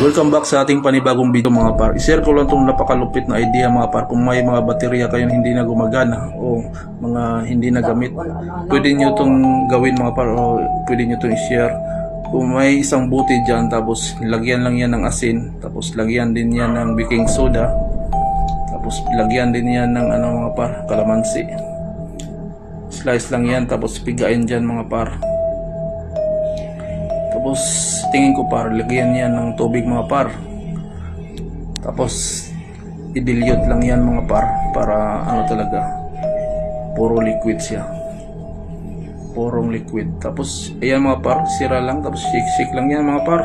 Welcome back sa ating panibagong video mga par. I-share ko lang itong napakalupit na idea mga par. Kung may mga baterya kayo hindi na gumagana o mga hindi na gamit, pwede nyo itong gawin mga par o pwede nyo itong i-share. Kung may isang buti dyan, tapos lagyan lang yan ng asin, tapos lagyan din yan ng baking soda, tapos lagyan din yan ng mga par, kalamansi. Slice lang yan, tapos pigain dyan mga par. Tapos tingin ko par, lagyan yan ng tubig mga par. Tapos i-dilute lang yan mga par para talaga puro liquid siya. Purong liquid. Tapos ayan mga par, sira lang, tapos shake lang yan mga par.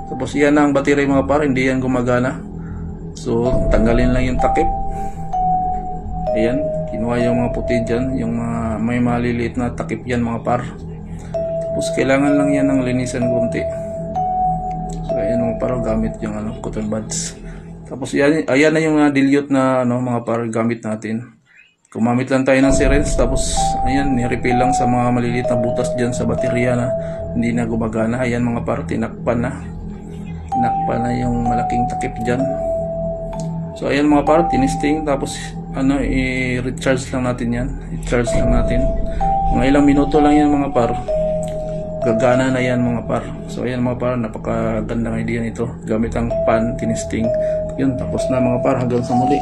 Tapos yan ang battery mga par, hindi yan gumagana. So tanggalin lang yung takip. Ayan, kinuha yung mga puti dyan, yung may maliliit na takip yan mga par. Tapos kailangan lang yan ng linisan konti. So ayan mga par, gamit yung cotton buds. Tapos ayan na yung dilute na mga par gamit natin. Gumamit lang tayo ng syringe, tapos ayan, ni-refill lang sa mga maliliit na butas dyan sa baterya na hindi na gumagana. Ayan mga par, tinakpan na yung malaking takip dyan. So ayan mga par, tinisting, tapos i-recharge lang natin yan. I-charge lang natin. Mga ilang minuto lang yan mga par, gagana na yan mga par. So ayan mga par, napakagandang idea nito. Gamit ang pan, tinisting. Yun, tapos na mga par, hanggang sa muli.